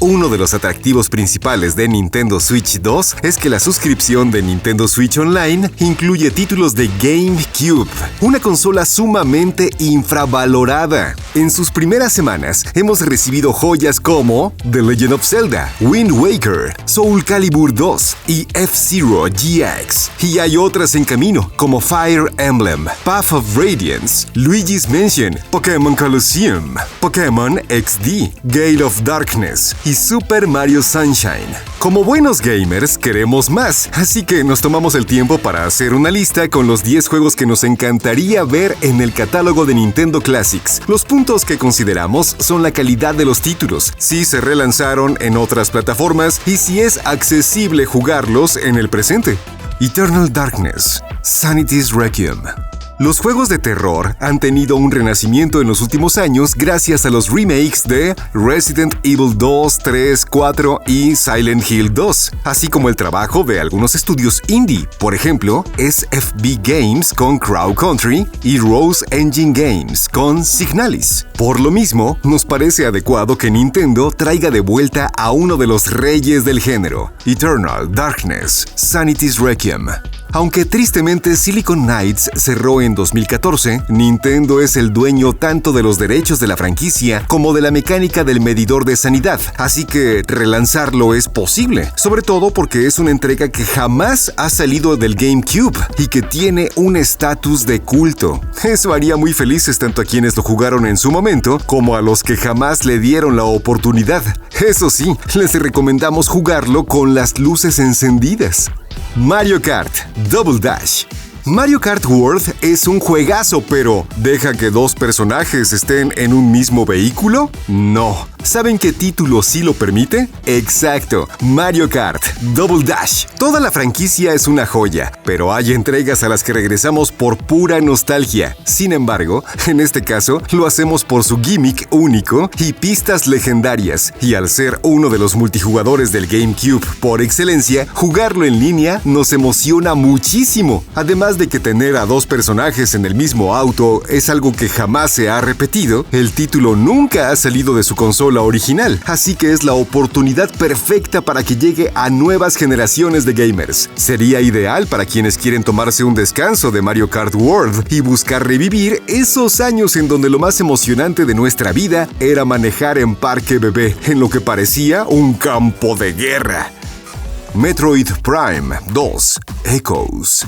Uno de los atractivos principales de Nintendo Switch 2 es que la suscripción de Nintendo Switch Online incluye títulos de GameCube, una consola sumamente infravalorada. En sus primeras semanas hemos recibido joyas como The Legend of Zelda, Wind Waker, Soul Calibur 2 y F-Zero GX. Y hay otras en camino, como Fire Emblem, Path of Radiance, Luigi's Mansion, Pokémon Colosseum, Pokémon XD, Gale of Darkness y Super Mario Sunshine. Como buenos gamers, queremos más, así que nos tomamos el tiempo para hacer una lista con los 10 juegos que nos encantaría ver en el catálogo de Nintendo Classics. Los puntos que consideramos son la calidad de los títulos, si se relanzaron en otras plataformas y si es accesible jugarlos en el presente. Eternal Darkness, Sanity's Requiem. Los juegos de terror han tenido un renacimiento en los últimos años gracias a los remakes de Resident Evil 2, 3, 4 y Silent Hill 2, así como el trabajo de algunos estudios indie, por ejemplo, SFB Games con Crow Country y Rose Engine Games con Signalis. Por lo mismo, nos parece adecuado que Nintendo traiga de vuelta a uno de los reyes del género, Eternal Darkness, Sanity's Requiem. Aunque tristemente Silicon Knights cerró en 2014, Nintendo es el dueño tanto de los derechos de la franquicia como de la mecánica del medidor de sanidad, así que relanzarlo es posible, sobre todo porque es una entrega que jamás ha salido del GameCube y que tiene un estatus de culto. Eso haría muy felices tanto a quienes lo jugaron en su momento como a los que jamás le dieron la oportunidad. Eso sí, les recomendamos jugarlo con las luces encendidas. Mario Kart Double Dash. Mario Kart World es un juegazo, pero ¿deja que dos personajes estén en un mismo vehículo? No. ¿Saben qué título sí lo permite? Exacto, Mario Kart Double Dash. Toda la franquicia es una joya, pero hay entregas a las que regresamos por pura nostalgia. Sin embargo, en este caso, lo hacemos por su gimmick único y pistas legendarias. Y al ser uno de los multijugadores del GameCube por excelencia, jugarlo en línea nos emociona muchísimo. Además de que tener a dos personajes en el mismo auto es algo que jamás se ha repetido, el título nunca ha salido de su consola original, así que es la oportunidad perfecta para que llegue a nuevas generaciones de gamers. Sería ideal para quienes quieren tomarse un descanso de Mario Kart World y buscar revivir esos años en donde lo más emocionante de nuestra vida era manejar en Parque Bebé, en lo que parecía un campo de guerra. Metroid Prime 2 Echoes.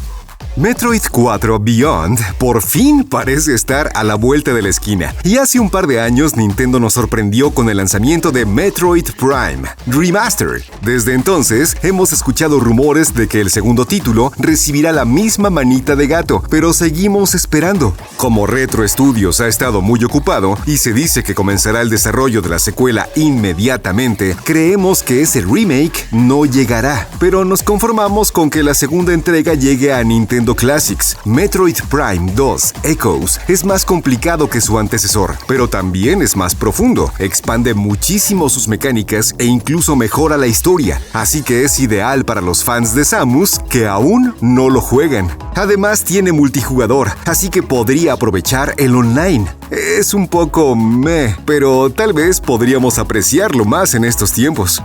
Metroid 4 Beyond por fin parece estar a la vuelta de la esquina, y hace un par de años Nintendo nos sorprendió con el lanzamiento de Metroid Prime Remastered. Desde entonces hemos escuchado rumores de que el segundo título recibirá la misma manita de gato, pero seguimos esperando. Como Retro Studios ha estado muy ocupado y se dice que comenzará el desarrollo de la secuela inmediatamente, creemos que ese remake no llegará, pero nos conformamos con que la segunda entrega llegue a Nintendo Classics. Metroid Prime 2 Echoes es más complicado que su antecesor, pero también es más profundo, expande muchísimo sus mecánicas e incluso mejora la historia, así que es ideal para los fans de Samus que aún no lo juegan. Además tiene multijugador, así que podría aprovechar el online. Es un poco pero tal vez podríamos apreciarlo más en estos tiempos.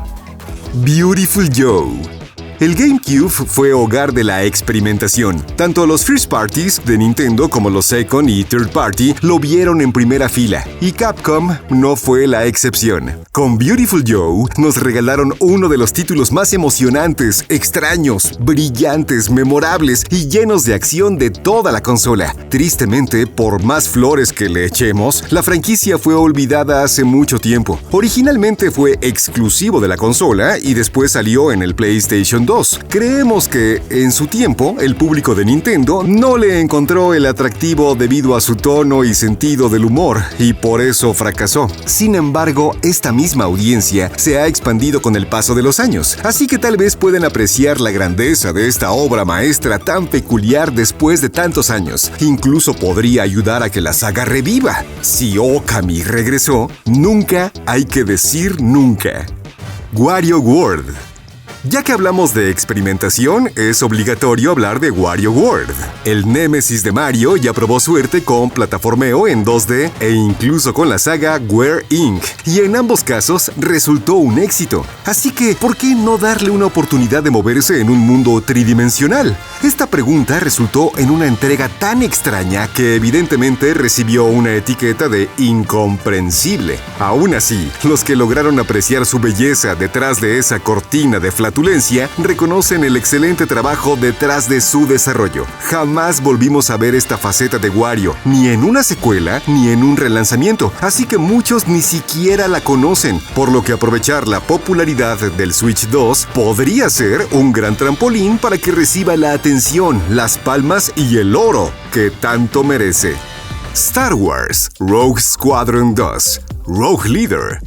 Beautiful Joe. El GameCube fue hogar de la experimentación. Tanto los first parties de Nintendo como los second y third party lo vieron en primera fila, y Capcom no fue la excepción. Con Beautiful Joe nos regalaron uno de los títulos más emocionantes, extraños, brillantes, memorables y llenos de acción de toda la consola. Tristemente, por más flores que le echemos, la franquicia fue olvidada hace mucho tiempo. Originalmente fue exclusivo de la consola y después salió en el PlayStation 2. Creemos que, en su tiempo, el público de Nintendo no le encontró el atractivo debido a su tono y sentido del humor, y por eso fracasó. Sin embargo, esta misma audiencia se ha expandido con el paso de los años, así que tal vez pueden apreciar la grandeza de esta obra maestra tan peculiar después de tantos años. Incluso podría ayudar a que la saga reviva. Si Okami regresó, nunca hay que decir nunca. Wario World. Ya que hablamos de experimentación, es obligatorio hablar de Wario World. El némesis de Mario ya probó suerte con plataformeo en 2D e incluso con la saga Where Inc. Y en ambos casos resultó un éxito. Así que, ¿por qué no darle una oportunidad de moverse en un mundo tridimensional? Esta pregunta resultó en una entrega tan extraña que evidentemente recibió una etiqueta de incomprensible. Aún así, los que lograron apreciar su belleza detrás de esa cortina de flatulencia reconocen el excelente trabajo detrás de su desarrollo. Jamás volvimos a ver esta faceta de Wario, ni en una secuela ni en un relanzamiento, así que muchos ni siquiera la conocen, por lo que aprovechar la popularidad del Switch 2 podría ser un gran trampolín para que reciba la atención, las palmas y el oro que tanto merece. Star Wars Rogue Squadron 2 Rogue Leader.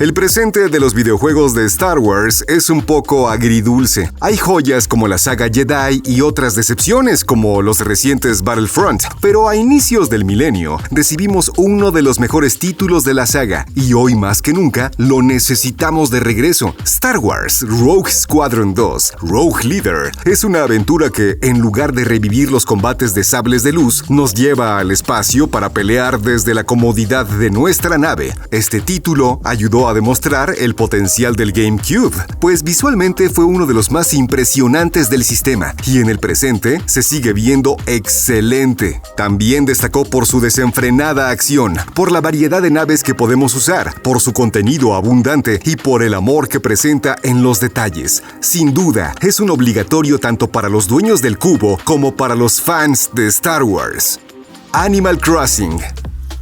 El presente de los videojuegos de Star Wars es un poco agridulce. Hay joyas como la saga Jedi y otras decepciones como los recientes Battlefront, pero a inicios del milenio recibimos uno de los mejores títulos de la saga y hoy más que nunca lo necesitamos de regreso. Star Wars Rogue Squadron 2 Rogue Leader es una aventura que, en lugar de revivir los combates de sables de luz, nos lleva al espacio para pelear desde la comodidad de nuestra nave. Este título ayudó a demostrar el potencial del GameCube, pues visualmente fue uno de los más impresionantes del sistema y en el presente se sigue viendo excelente. También destacó por su desenfrenada acción, por la variedad de naves que podemos usar, por su contenido abundante y por el amor que presenta en los detalles. Sin duda, es un obligatorio tanto para los dueños del cubo como para los fans de Star Wars. Animal Crossing.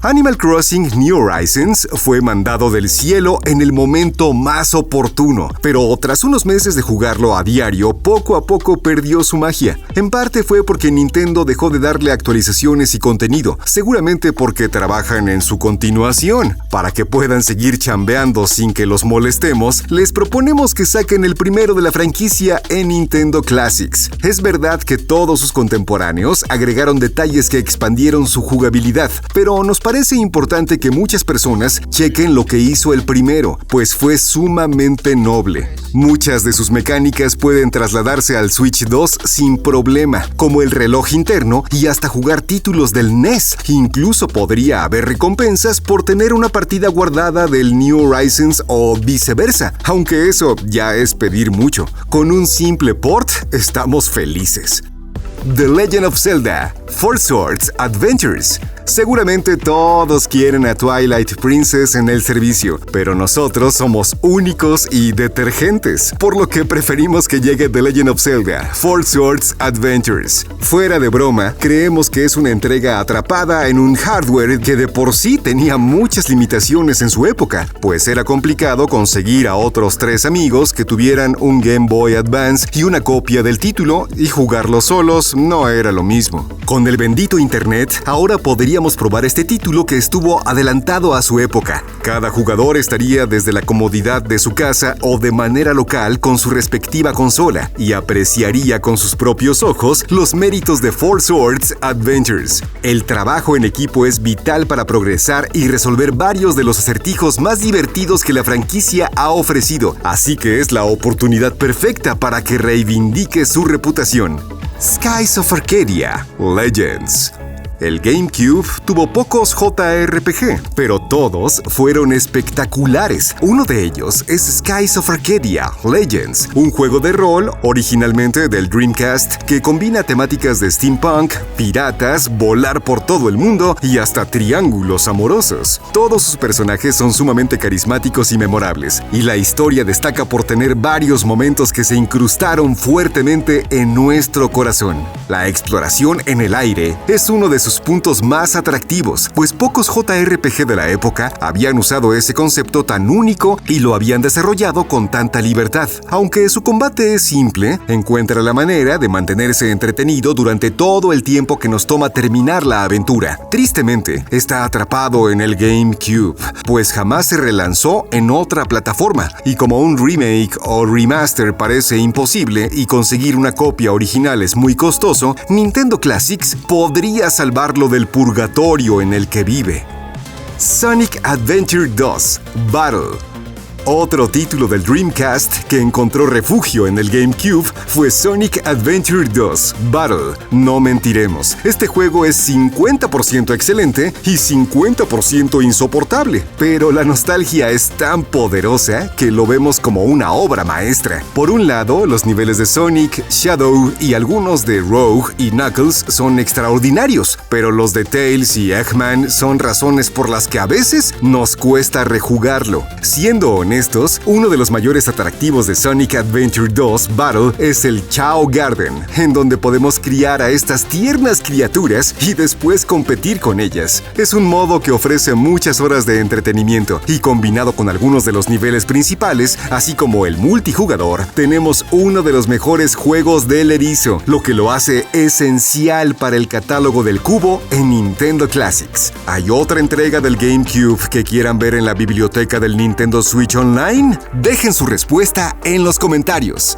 Animal Crossing New Horizons fue mandado del cielo en el momento más oportuno, pero tras unos meses de jugarlo a diario, poco a poco perdió su magia. En parte fue porque Nintendo dejó de darle actualizaciones y contenido, seguramente porque trabajan en su continuación. Para que puedan seguir chambeando sin que los molestemos, les proponemos que saquen el primero de la franquicia en Nintendo Classics. Es verdad que todos sus contemporáneos agregaron detalles que expandieron su jugabilidad, pero nos parece importante que muchas personas chequen lo que hizo el primero, pues fue sumamente noble. Muchas de sus mecánicas pueden trasladarse al Switch 2 sin problema, como el reloj interno y hasta jugar títulos del NES. Incluso podría haber recompensas por tener una partida guardada del New Horizons o viceversa, aunque eso ya es pedir mucho. Con un simple port estamos felices. The Legend of Zelda Four Swords Adventures. Seguramente todos quieren a Twilight Princess en el servicio, pero nosotros somos únicos y detergentes, por lo que preferimos que llegue The Legend of Zelda Four Swords Adventures. Fuera de broma, creemos que es una entrega atrapada en un hardware que de por sí tenía muchas limitaciones en su época, pues era complicado conseguir a otros 3 amigos que tuvieran un Game Boy Advance y una copia del título, y jugarlo solos no era lo mismo. Con el bendito internet, ahora podríamos probar este título que estuvo adelantado a su época. Cada jugador estaría desde la comodidad de su casa o de manera local con su respectiva consola y apreciaría con sus propios ojos los méritos de Four Swords Adventures. El trabajo en equipo es vital para progresar y resolver varios de los acertijos más divertidos que la franquicia ha ofrecido, así que es la oportunidad perfecta para que reivindique su reputación. Skies of Arcadia Legends. El GameCube tuvo pocos JRPG, pero todos fueron espectaculares. Uno de ellos es Skies of Arcadia Legends, un juego de rol originalmente del Dreamcast que combina temáticas de steampunk, piratas, volar por todo el mundo y hasta triángulos amorosos. Todos sus personajes son sumamente carismáticos y memorables, y la historia destaca por tener varios momentos que se incrustaron fuertemente en nuestro corazón. La exploración en el aire es uno de sus puntos más atractivos, pues pocos JRPG de la época habían usado ese concepto tan único y lo habían desarrollado con tanta libertad. Aunque su combate es simple, encuentra la manera de mantenerse entretenido durante todo el tiempo que nos toma terminar la aventura. Tristemente, está atrapado en el GameCube, pues jamás se relanzó en otra plataforma, y como un remake o remaster parece imposible y conseguir una copia original es muy costoso, Nintendo Classics podría salvarlo del purgatorio en el que vive. Sonic Adventure 2 Battle. Otro título del Dreamcast que encontró refugio en el GameCube fue Sonic Adventure 2 Battle. No mentiremos, este juego es 50% excelente y 50% insoportable, pero la nostalgia es tan poderosa que lo vemos como una obra maestra. Por un lado, los niveles de Sonic, Shadow y algunos de Rogue y Knuckles son extraordinarios, pero los de Tails y Eggman son razones por las que a veces nos cuesta rejugarlo. Siendo honestos, uno de los mayores atractivos de Sonic Adventure 2 Battle es el Chao Garden, en donde podemos criar a estas tiernas criaturas y después competir con ellas. Es un modo que ofrece muchas horas de entretenimiento y combinado con algunos de los niveles principales, así como el multijugador, tenemos uno de los mejores juegos del erizo, lo que lo hace esencial para el catálogo del cubo en Nintendo Classics. ¿Hay otra entrega del GameCube que quieran ver en la biblioteca del Nintendo Switch Online? Dejen su respuesta en los comentarios.